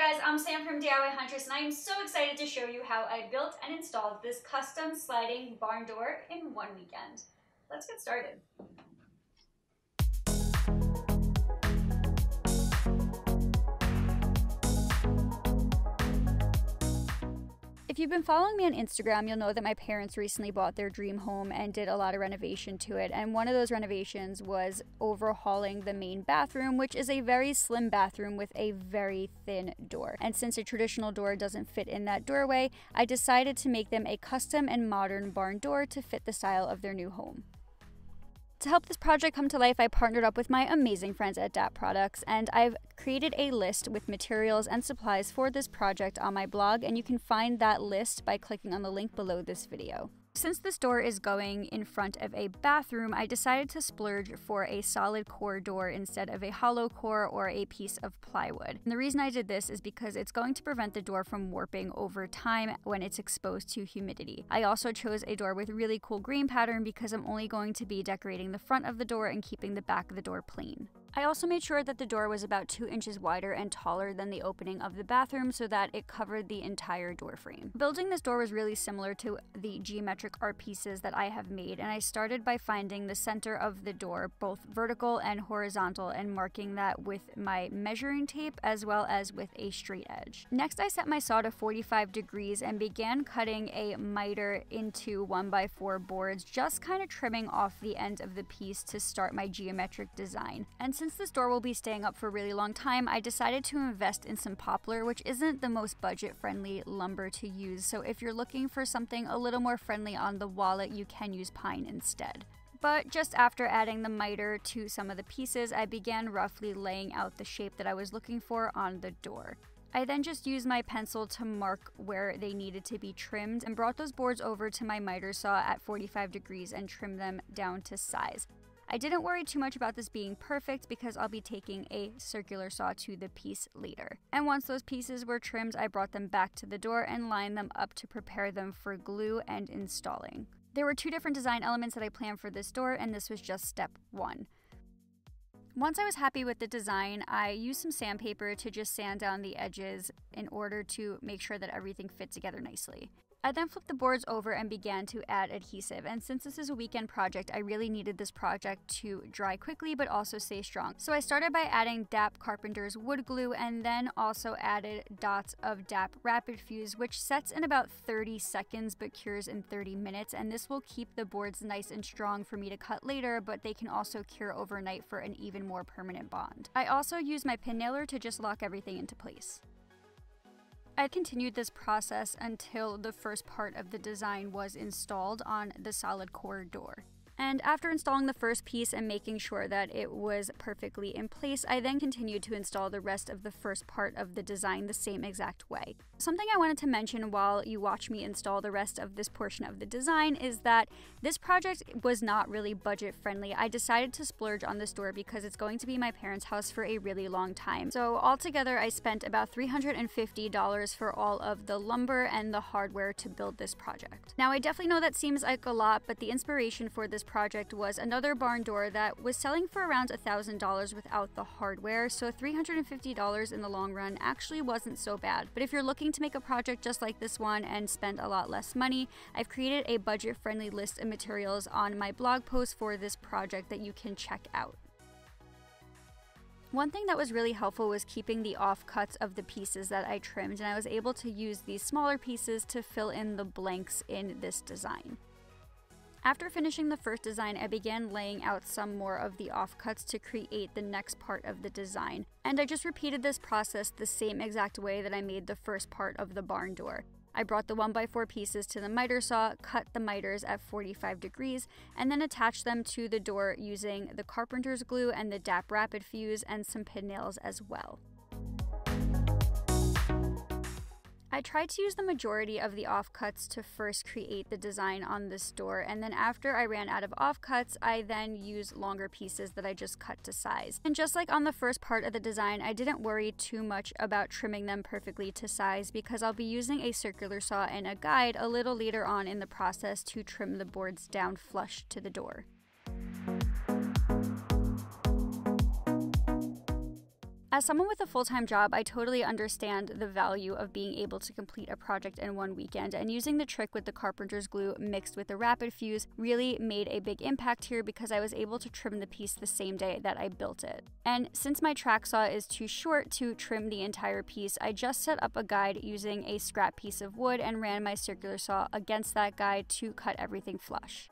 Hi guys, I'm Sam from DIY Huntress and I am so excited to show you how I built and installed this custom sliding barn door in one weekend. Let's get started. If you've been following me on Instagram, you'll know that my parents recently bought their dream home and did a lot of renovation to it. And one of those renovations was overhauling the main bathroom, which is a very slim bathroom with a very thin door. And since a traditional door doesn't fit in that doorway, I decided to make them a custom and modern barn door to fit the style of their new home. To help this project come to life, I partnered up with my amazing friends at DAP Products, and I've created a list with materials and supplies for this project on my blog, and you can find that list by clicking on the link below this video. Since this door is going in front of a bathroom, I decided to splurge for a solid core door instead of a hollow core or a piece of plywood. And the reason I did this is because it's going to prevent the door from warping over time when it's exposed to humidity. I also chose a door with really cool green pattern because I'm only going to be decorating the front of the door and keeping the back of the door plain. I also made sure that the door was about 2 inches wider and taller than the opening of the bathroom so that it covered the entire door frame. Building this door was really similar to the geometric art pieces that I have made, and I started by finding the center of the door, both vertical and horizontal, and marking that with my measuring tape as well as with a straight edge. Next, I set my saw to 45 degrees and began cutting a miter into 1x4 boards, just kind of trimming off the end of the piece to start my geometric design. And since this door will be staying up for a really long time, I decided to invest in some poplar, which isn't the most budget-friendly lumber to use, so if you're looking for something a little more friendly on the wallet, you can use pine instead. But just after adding the miter to some of the pieces, I began roughly laying out the shape that I was looking for on the door. I then just used my pencil to mark where they needed to be trimmed and brought those boards over to my miter saw at 45 degrees and trimmed them down to size. I didn't worry too much about this being perfect because I'll be taking a circular saw to the piece later. And once those pieces were trimmed, I brought them back to the door and lined them up to prepare them for glue and installing. There were 2 different design elements that I planned for this door, and this was just step 1. Once I was happy with the design, I used some sandpaper to just sand down the edges in order to make sure that everything fit together nicely. I then flipped the boards over and began to add adhesive, and since this is a weekend project, I really needed this project to dry quickly but also stay strong. So I started by adding DAP Carpenter's wood glue and then also added dots of DAP Rapid Fuse, which sets in about 30 seconds but cures in 30 minutes, and this will keep the boards nice and strong for me to cut later, but they can also cure overnight for an even more permanent bond. I also used my pin nailer to just lock everything into place. I continued this process until the first part of the design was installed on the solid core door. And after installing the first piece and making sure that it was perfectly in place, I then continued to install the rest of the first part of the design the same exact way. Something I wanted to mention while you watch me install the rest of this portion of the design is that this project was not really budget friendly. I decided to splurge on this door because it's going to be my parents' house for a really long time. So altogether, I spent about $350 for all of the lumber and the hardware to build this project. Now, I definitely know that seems like a lot, but the inspiration for this project was another barn door that was selling for around $1,000 without the hardware, so $350 in the long run actually wasn't so bad. But if you're looking to make a project just like this one and spend a lot less money, I've created a budget-friendly list of materials on my blog post for this project that you can check out. One thing that was really helpful was keeping the offcuts of the pieces that I trimmed, and I was able to use these smaller pieces to fill in the blanks in this design. After finishing the first design, I began laying out some more of the offcuts to create the next part of the design, and I just repeated this process the same exact way that I made the first part of the barn door. I brought the 1x4 pieces to the miter saw, cut the miters at 45 degrees, and then attached them to the door using the carpenter's glue and the DAP Rapid Fuse and some pin nails as well. I tried to use the majority of the offcuts to first create the design on this door, and then after I ran out of offcuts, I then used longer pieces that I just cut to size. And just like on the first part of the design, I didn't worry too much about trimming them perfectly to size because I'll be using a circular saw and a guide a little later on in the process to trim the boards down flush to the door. As someone with a full-time job, I totally understand the value of being able to complete a project in one weekend, and using the trick with the carpenter's glue mixed with the rapid fuse really made a big impact here because I was able to trim the piece the same day that I built it. And since my track saw is too short to trim the entire piece, I just set up a guide using a scrap piece of wood and ran my circular saw against that guide to cut everything flush.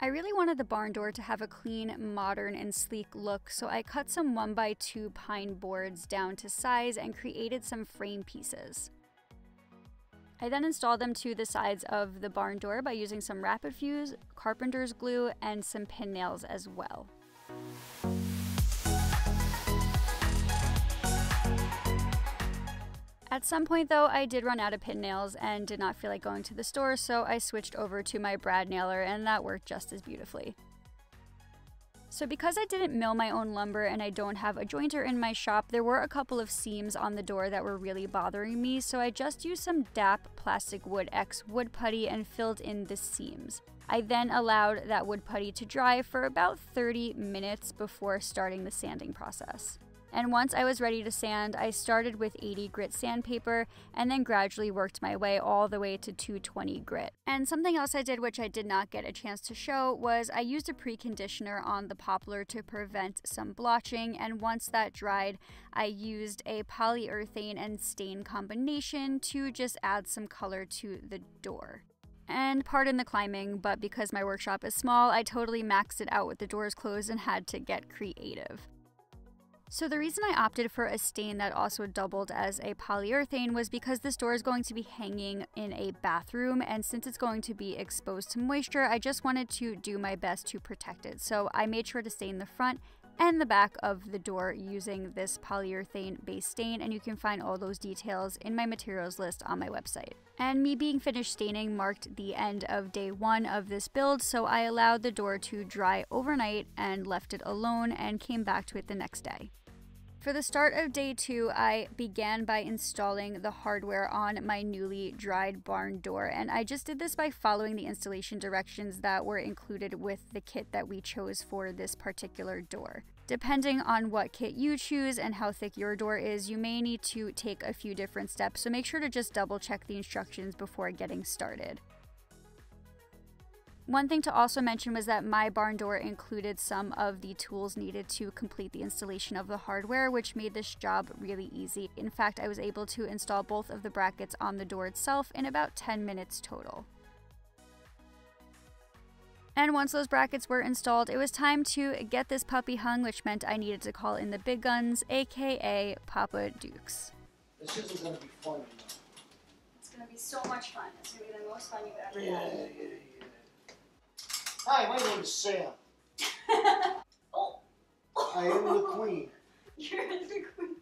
I really wanted the barn door to have a clean, modern, and sleek look, so I cut some 1x2 pine boards down to size and created some frame pieces. I then installed them to the sides of the barn door by using some rapid fuse, carpenter's glue, and some pin nails as well. At some point though, I did run out of pin nails and did not feel like going to the store, so I switched over to my brad nailer, and that worked just as beautifully. So because I didn't mill my own lumber and I don't have a jointer in my shop, there were a couple of seams on the door that were really bothering me, so I just used some DAP Plastic Wood X wood putty and filled in the seams. I then allowed that wood putty to dry for about 30 minutes before starting the sanding process. And once I was ready to sand, I started with 80 grit sandpaper and then gradually worked my way all the way to 220 grit. And something else I did, which I did not get a chance to show, was I used a preconditioner on the poplar to prevent some blotching, and once that dried, I used a polyurethane and stain combination to just add some color to the door. And pardon the climbing, but because my workshop is small, I totally maxed it out with the doors closed and had to get creative. So the reason I opted for a stain that also doubled as a polyurethane was because this door is going to be hanging in a bathroom, and since it's going to be exposed to moisture, I just wanted to do my best to protect it. So I made sure to stain the front and the back of the door using this polyurethane base stain, and you can find all those details in my materials list on my website. And me being finished staining marked the end of day 1 of this build, so I allowed the door to dry overnight and left it alone and came back to it the next day. For the start of day 2, I began by installing the hardware on my newly dried barn door, and I just did this by following the installation directions that were included with the kit that we chose for this particular door. Depending on what kit you choose and how thick your door is, you may need to take a few different steps, so make sure to just double check the instructions before getting started. One thing to also mention was that my barn door included some of the tools needed to complete the installation of the hardware, which made this job really easy. In fact, I was able to install both of the brackets on the door itself in about 10 minutes total. And once those brackets were installed, it was time to get this puppy hung, which meant I needed to call in the big guns, aka Papa Dukes. This isn't going to be fun. It's going to be so much fun. It's going to be the most fun you've ever had. Yeah. Hi, my name is Sam. Oh. I am the queen. You're the queen.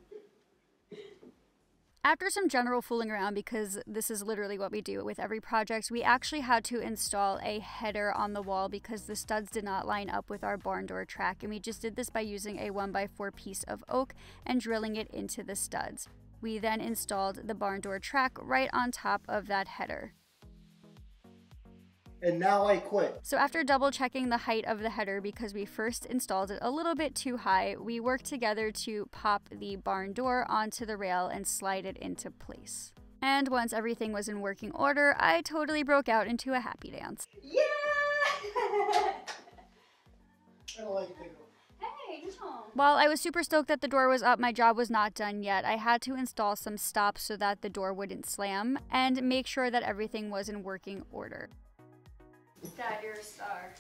After some general fooling around, because this is literally what we do with every project, we actually had to install a header on the wall because the studs did not line up with our barn door track, and we just did this by using a 1x4 piece of oak and drilling it into the studs. We then installed the barn door track right on top of that header. And now I quit. So after double checking the height of the header, because we first installed it a little bit too high, we worked together to pop the barn door onto the rail and slide it into place. And once everything was in working order, I totally broke out into a happy dance. Yeah! I don't like it. Hey, no. While I was super stoked that the door was up, my job was not done yet. I had to install some stops so that the door wouldn't slam and make sure that everything was in working order. Dad, you're a star.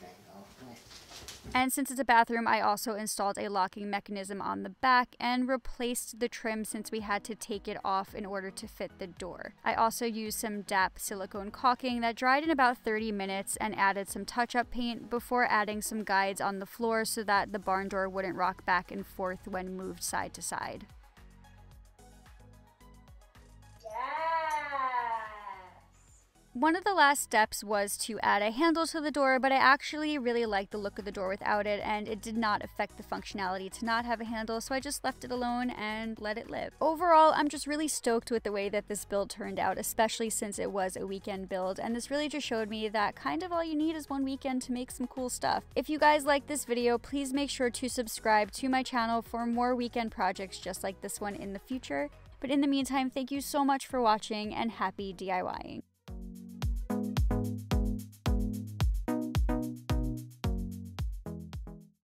And since it's a bathroom, I also installed a locking mechanism on the back and replaced the trim since we had to take it off in order to fit the door. I also used some DAP silicone caulking that dried in about 30 minutes and added some touch-up paint before adding some guides on the floor so that the barn door wouldn't rock back and forth when moved side to side. One of the last steps was to add a handle to the door, but I actually really liked the look of the door without it, and it did not affect the functionality to not have a handle, so I just left it alone and let it live. Overall, I'm just really stoked with the way that this build turned out, especially since it was a weekend build, and this really just showed me that kind of all you need is one weekend to make some cool stuff. If you guys like this video, please make sure to subscribe to my channel for more weekend projects just like this one in the future. But in the meantime, thank you so much for watching and happy DIYing.